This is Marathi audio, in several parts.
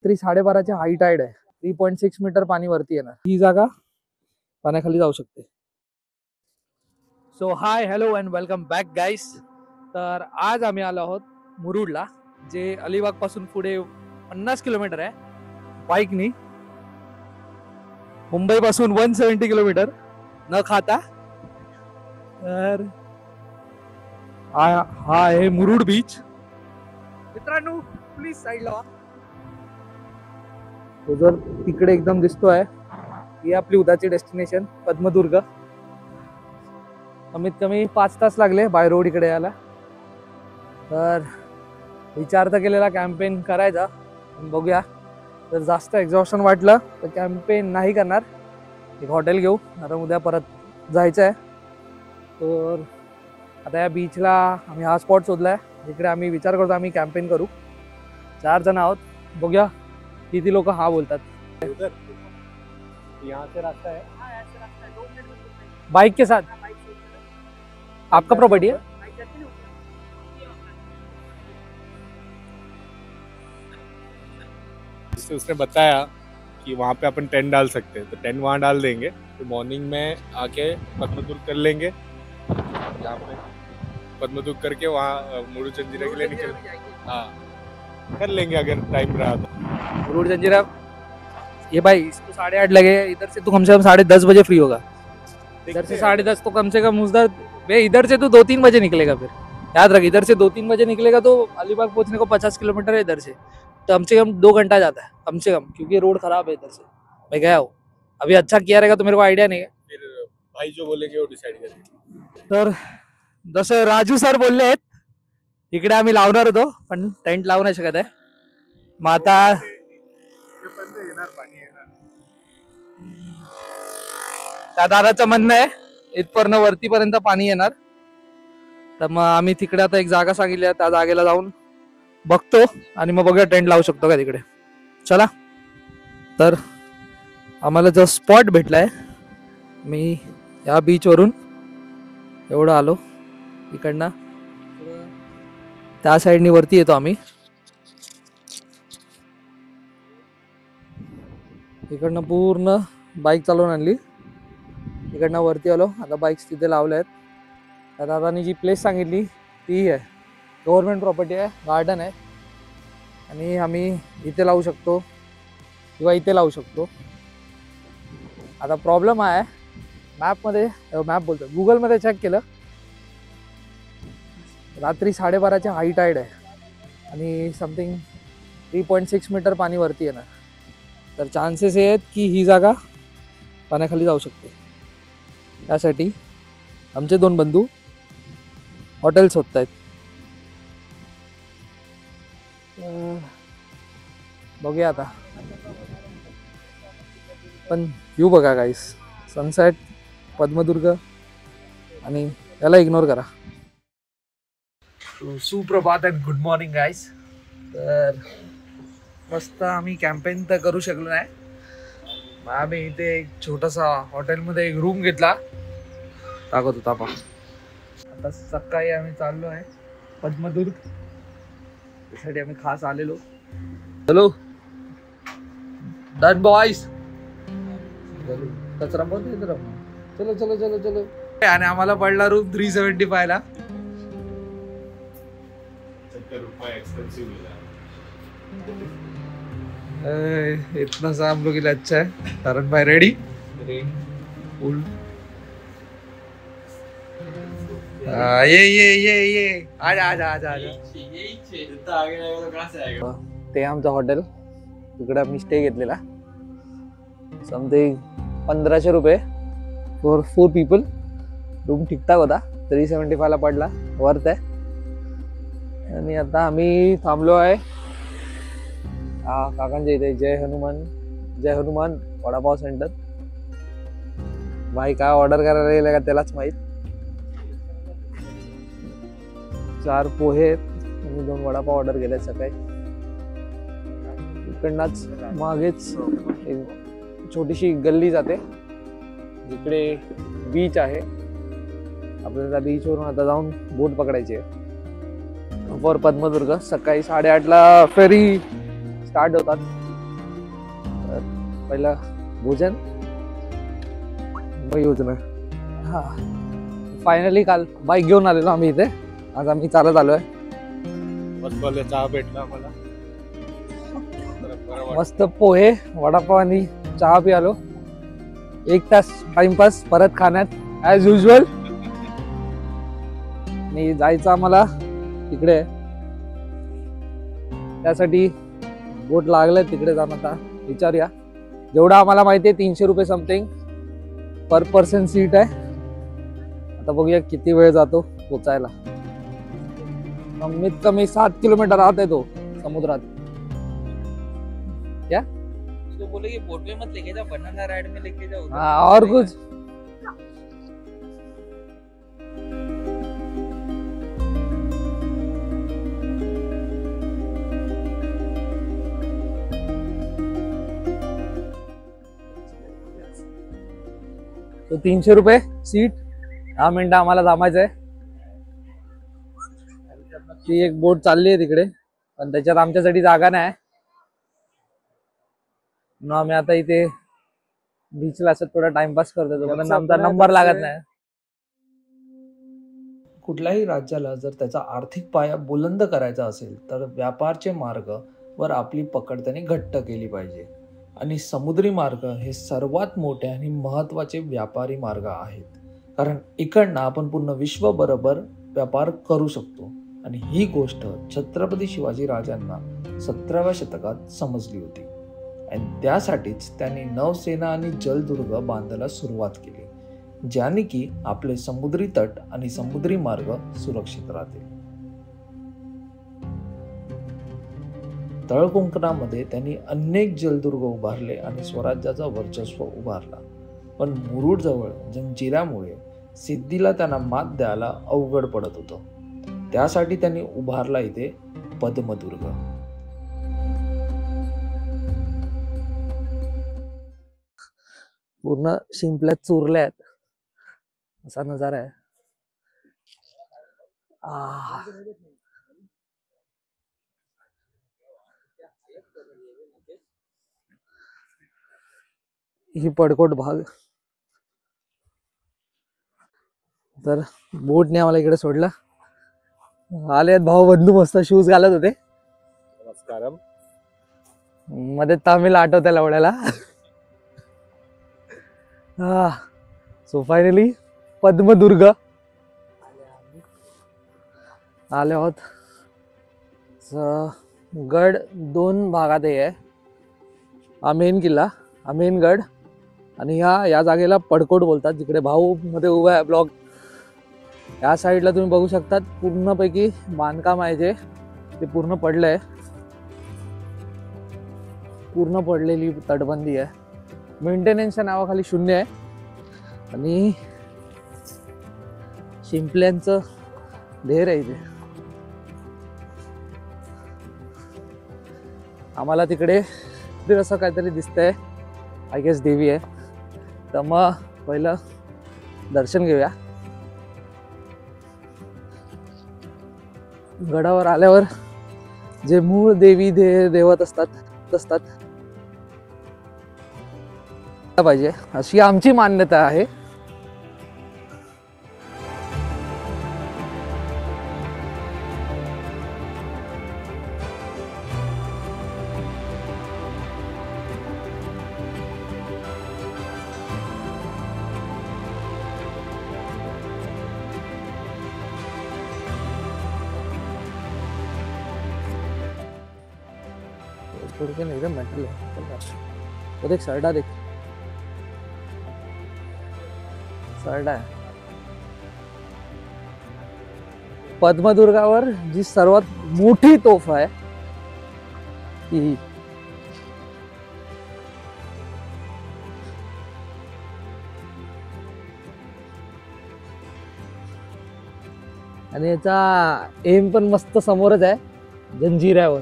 रात्री 12:30ची हाय टाईड आहे. 3.6 मीटर पाणी वरती येणार. ही जागा पाण्याखाली जाऊ शकते. So hi hello and welcome back guys. तर आज आम्ही आलो आहोत मुरुडला, जे अलिबाग पासून पुढे 50 किलोमीटर आहे बाईकनी. मुंबई पासून 170 किलोमीटर न खाता. तर हा आहे मुरुड बीच. मित्रांनो प्लीज साईडला वा. तो जर तिकडे एकदम दिसतोय ही आपली उद्याची डेस्टिनेशन पद्मदुर्ग. कमीत कमी 5 तास लागले बाय रोड इकडे यायला. तर विचार तर केलेला कॅम्पेन करायचा, बघूया. जर जास्त एक्झॉशन वाटलं तर कॅम्पेन नाही करणार, एक हॉटेल घेऊ. आता उद्या परत जायचं आहे. तर आता या बीचला आम्ही हा स्पॉट शोधलाय जिकडे आम्ही विचार करतो आम्ही कॅम्पेन करू. 4 जण आहोत, बघूया किती लोक हा बोलतात. यहाँ से रास्ता है, बाइक के साथ. आपका प्रॉपर्टी है? उसने बताया कि वहाँ पे अपन टेंट डाल सकते हैं, तो टेंट वहाँ डाल देंगे. तो मॉर्निंग में आके पद्मदुर्ग कर लेंगे. यहाँ पे पद्मदुर्ग करके वहाँ मुरुड जंजीरा के लिए निकल. हाँ कर लेंगे अगर टाइम रहा तो. मुरुड जंजीरा ये भाई इसको 8:30 लगे. इधर से तो कम से कम 10:30 बजे फ्री होगा. इधर से 10:30 तो कम से कम उधर इधर से तो 2-3 बजे निकलेगा. फिर याद रख, इधर से 2-3 बजे निकलेगा तो अलीबाग पहुंचने को 50 किलोमीटर है इधर से. तो कम से कम 2 घंटा जाता है कम से कम, क्योंकि रोड खराब है इधर से. मैं गया हूँ, अभी अच्छा किया रहेगा तो मेरे को आयडिया नहीं है. फिर भाई जो बोलेंगे वो डिसाइड करेंगे. तर जसं राजू सर बोलले आहेत इकडे आम्ही लावणार होतो, पण टेंट लावू नाही शकत आहे. मग आता त्या दादाचं म्हणणं आहे इथपर्यंत वरतीपर्यंत पाणी येणार. तर मग आम्ही तिकडे आता एक जागा सांगितली आहे, त्या जागेला जाऊन बघतो आणि मग बघूया टेंट लावू शकतो का तिकडे. चला. तर आम्हाला जो स्पॉट भेटलाय, मी या बीच वरून एवढं आलो इकडनं, त्या साईडनी वरती येतो आम्ही. इकडनं पूर्ण बाईक चालवून आणली, इकडनं वरती आलो. आता बाईक्स तिथे लावल्या आहेत. त्या दादानी जी प्लेस सांगितली ती आहे गव्हर्नमेंट प्रॉपर्टी आहे, गार्डन आहे. आणि आम्ही इथे लावू शकतो किंवा इथे लावू शकतो. आता प्रॉब्लेम आहे मॅपमध्ये, मॅप बोलतो गुगलमध्ये चेक केलं, रात्री 12:30ची हाय टाईड आहे आणि समथिंग 3.6 मीटर पाणी वरती येणार. तर चान्सेस आहेत की ही जागा पाण्याखाली जाऊ शकते. त्यासाठी आमचे 2 बंधू हॉटेल शोधत आहेत. बघूया आता. पण व्ह्यू बघा गाईस, सनसेट, पद्मदुर्ग, आणि याला इग्नोर करा. सुप्रभात अँड गुड मॉर्निंग गाईस. तर मस्त आम्ही कॅम्पेन तर करू शकलो नाही. मग आम्ही इथे एक छोटासा हॉटेलमध्ये एक रूम घेतला. टाकत होता पा. आता सकाळी आम्ही चाललो आहे पद्मदुर्ग, त्यासाठी आम्ही खास आलेलो. हॅलो डन बॉयज, कचरा बंद आहे. चलो चलो चलो चलो. आणि आम्हाला पडला रूम 375 ला. इतना सा हम लोग के लिए अच्छा है. तरण भाई रेडी फुल. ये आजा आजा आजा आजा. ते आमचं हॉटेल, तिकडे आम्ही स्टे घेतलेला. समथिंग 1500 रुपये फॉर 4 पीपल. रूम ठीकठाक होता, 375 ला पडला, वर्थ आहे. आणि आता आम्ही थांबलो आहे काकांच्या इथे, जय हनुमान वडापाव सेंटर. भाई काय ऑर्डर करायला गेलं का त्यालाच माहित. 4 पोहे आणि 2 वडापाव ऑर्डर केले सकाळी. इकडनंच मागेच एक छोटीशी गल्ली जाते जिकडे बीच आहे. आपल्याला बीचवरून आता जाऊन बोट पकडायची आहे फॉर पद्मदुर्ग. सकाळी 8:30 ला फेरी स्टार्ट होतात. तर पहिलं भोजन मग योजना. हा फायनली काल बाईक घेऊन आलेलो आम्ही इथे. आज आम्ही चालत आलोय. बसवाले चहा भेटला आम्हाला. बरं वाटलं. मस्त पोहे वडापाव आणि चहा पियालो. 1 तास टाइमपास परत खाण्यात ॲज युजल. आणि जायचं आम्हाला तिकडे, त्यासाठी बोट लागले तिकडे जाणं. आता विचारूया. जेवढं आम्हाला माहिती आहे 300 रुपये समथिंग पर पर्सन सीट आहे. आता बघूया किती वेळ जातो पोचायला. कमीत कमी 7 किलोमीटर आत आहे तो समुद्रात. क्या उसको बोले कि बोट में मत लेके जाओ, बनाना राइड में लेके जाओ. हाँ और कुछ. तो 300 रुपये सीट. 10 मिनिटं आम्हाला थांबायचंय. ती एक बोट चालली आहे तिकडे, पण त्याच्यात आमच्यासाठी जागा नाही. म्हणून आम्ही आता इथे बीचला असं थोडा टाइमपास करतो, तोपर्यंत आमचा नंबर लागत नाही. कुठल्याही राज्याला जर त्याचा आर्थिक पाया बुलंद करायचा असेल तर व्यापारचे मार्ग वर आपली पकड त्यांनी घट्ट केली पाहिजे. आणि समुद्री मार्ग हे सर्वात मोठे आणि महत्त्वाचे व्यापारी मार्ग आहेत, कारण इकडनं आपण पूर्ण विश्वबरोबर व्यापार करू शकतो. आणि ही गोष्ट छत्रपती शिवाजी राजांना 17व्या शतकात समजली होती. आणि त्यासाठीच त्यांनी नौसेना आणि जलदुर्ग बांधायला सुरुवात केली, ज्याने की आपले समुद्री तट आणि समुद्री मार्ग सुरक्षित राहतील. तळकोकणामध्ये त्यांनी अनेक जलदुर्ग उभारले आणि स्वराज्याचा वर्चस्व उभारला. पण मुरुड जवळ जंजिऱ्यामुळे सिद्धीला त्यांना मात द्यायला अवघड पडत होतं. त्यासाठी त्यांनी उभारला इथे पद्मदुर्ग. पूर्ण शिंपल्यात चुरल्यात असा नजारा आहे. ही पडकोट भाग. तर बोटने आम्हाला इकडे सोडलं. आले भाऊ बंधू मस्त शूज घालत होते. नमस्कारम. मध्ये तामिळ आठवत्या लवड्याला. सो फायनली पद्मदुर्ग आले आहोत. गड 2 भागात आहे. हा मेन किल्ला, हा मेन गड, आणि या जागेला पडकोट बोलतात, जिकडे भाऊ मध्ये उभा आहे ब्लॉक. या साईडला तुम्ही बघू शकतात पूर्णपैकी बांधकाम आहे जे ते पूर्ण पडलंय. पूर्ण पडलेली तटबंदी आहे. मेंटेनन्सच्या नावाखाली 0 आहे. आणि शिंपल्यांचं ढेर आहे इथे. आम्हाला तिकडे असं काहीतरी दिसतंय, आय गेस देवी आहे. तर मग पहिलं दर्शन घेऊया. गडावर आल्यावर जे मूळ देवी देवत असतात पाहिजे अशी आमची मान्यता आहे. एकदम मेटल है. देख सरडा, देख सरडा आहे. पद्मदुर्गावर जी सर्वात मोठी तोफ आहे ती आणि याचा एम पण मस्त समोरच आहे, जंजिऱ्यावर.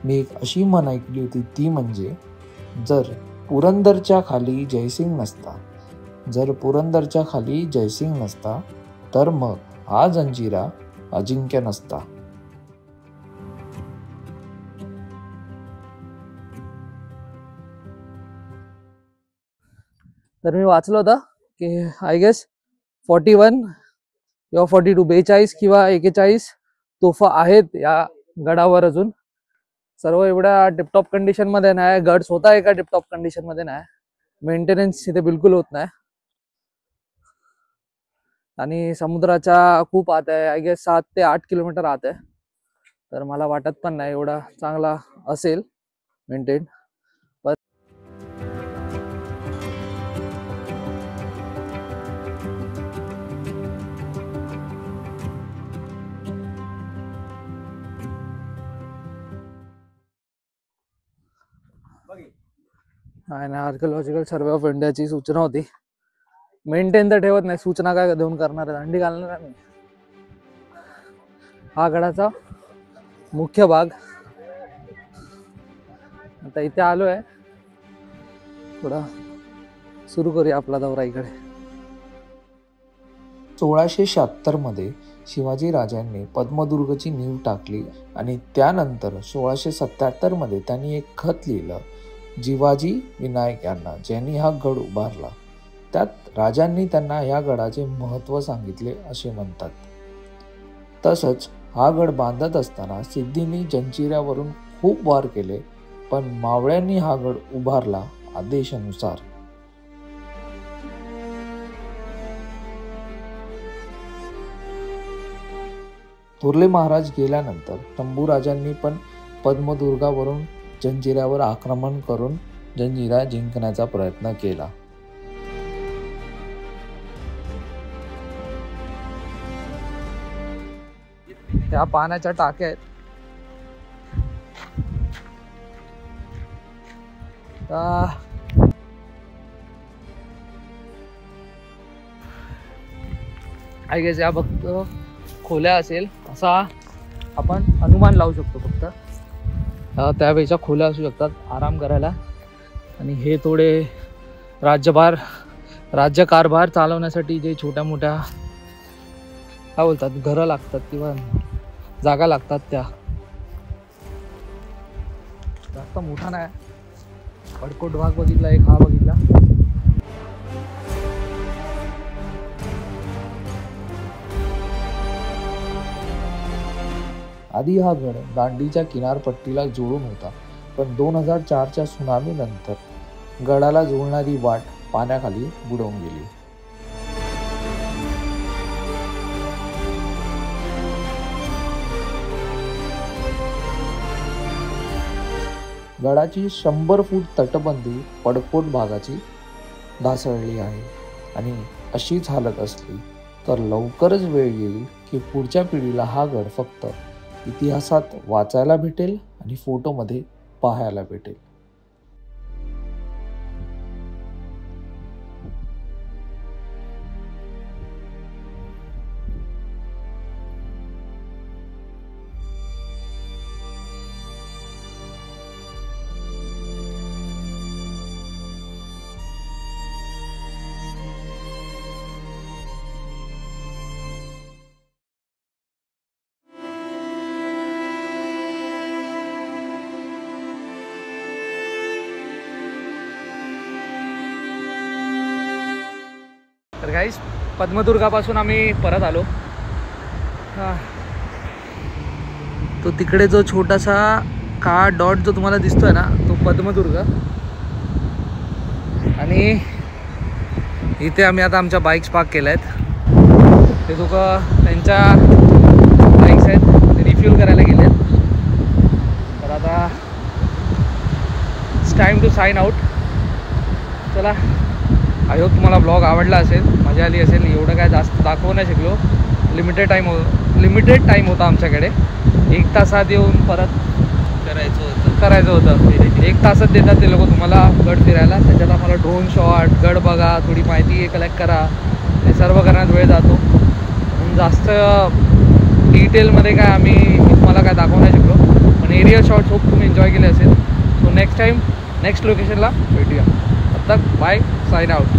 मी एक अशी म्हण ऐकली होती, ती म्हणजे जर पुरंदरच्या खाली जयसिंग नसता तर मग हा जंजिरा अजिंक्य नसता. तर मी वाचलं होतं की आय गेस 41 किंवा 42 42 किंवा 41 तोफा आहेत या गडावर अजून. सर्व एवढ्या टिपटॉप कंडिशन मध्ये नाही, गड स्वतः एका टिपटॉप कंडिशन मध्ये नाही, मेंटेनन्स इथे बिलकुल होत नाही. आणि समुद्राच्या खूप आत आहे, आय गेस 7 ते 8 किलोमीटर आत आहे. तर मला वाटत पण नाही एवढा चांगला असेल मेंटेन. आणि आर्किओलॉजिकल सर्वे ऑफ इंडियाची सूचना होती, मेंटेन तर ठेवत नाही, सूचना काय देऊन करणार आहे, अंडी घालणार आहे. हा गडाचा मुख्य भाग. आता इथे आलोय, थोडा सुरू करूया आपला दौरा इकडे. 1676 मध्ये शिवाजी राजांनी पद्मदुर्गची नीव टाकली आणि त्यानंतर 1677 मध्ये त्यांनी एक खत लिहिलं जिवाजी विनायक यांना, ज्यांनी हा गड उभारला. त्यात राजांनी त्यांना या गडाचे महत्त्व सांगितले असे म्हणतात. तसंच हा गड बांधत असताना सिद्धींनी जंजिऱ्यावरून खूप वार केले, पण मावळ्यांनी हा गड उभारला आदेशानुसार. थोरले महाराज गेल्यानंतर शंभूराजांनी पण पद्मदुर्गावरून जंजिऱ्यावर आक्रमण करून जंजिरा जिंकण्याचा प्रयत्न केला. त्या पाण्याच्या टाक्या आहेत. आय गेस या फक्त खोल्या असेल असा आपण अनुमान लावू शकतो. फक्त त्यावेळेच्या खोल्या असू शकतात आराम करायला. आणि हे थोडे राज्यकारभार चालवण्यासाठी जे छोट्या मोठ्या काय बोलतात घरं लागतात किंवा जागा लागतात त्या. जास्त मोठा नाही, पडकोट भाग बघितला, एक हा बघितला. आधी हा गड दांडीच्या किनारपट्टीला जोडून होता, पण 2004च्या सुनामी नंतर गडाला जोडणारी वाट पाण्याखाली बुडवून गेली. गडाची 100 फूट तटबंदी पडकोट भागाची ढासळली आहे. आणि अशीच हालत असली तर लवकरच वेळ येईल की पुढच्या पिढीला हा गड फक्त इतिहासात वाचायला भेटेल आणि फोटोमध्ये पाहायला भेटेल. तर गाईस पद्मदुर्गापासून आम्ही परत आलो. तो तिकडे जो छोटासा काळा डॉट जो तुम्हाला दिसतोय ना, तो पद्मदुर्ग. आणि इथे आम्ही आता आमच्या बाईक्स पार्क केल्या आहेत. ते दोघं त्यांच्या बाईक्स आहेत ते रिफ्यूल करायला गेलेत. तर आता it's time to sign out. चला, आय होप तुम्हाला ब्लॉग आवडला असेल, मजा आली असेल. एवढं काय जास्त दाखवू नाही शकलो, लिमिटेड टाईम होता आमच्याकडे. 1 तासात येऊन परत करायचं होतं. 1 तासात देतात ते लोक तुम्हाला गड फिरायला. त्याच्यात आम्हाला ड्रोन शॉट, गड बघा, थोडी माहिती कलेक्ट करा, हे सर्व करण्यात वेळ जातो. म्हणून जास्त डिटेलमध्ये काय मी तुम्हाला काय दाखवू नाही शकलो, पण एरियल शॉट्स होप तुम्ही एन्जॉय केले असेल. सो नेक्स्ट टाईम नेक्स्ट लोकेशनला भेटूया. अब तक बाय, साइन आउट.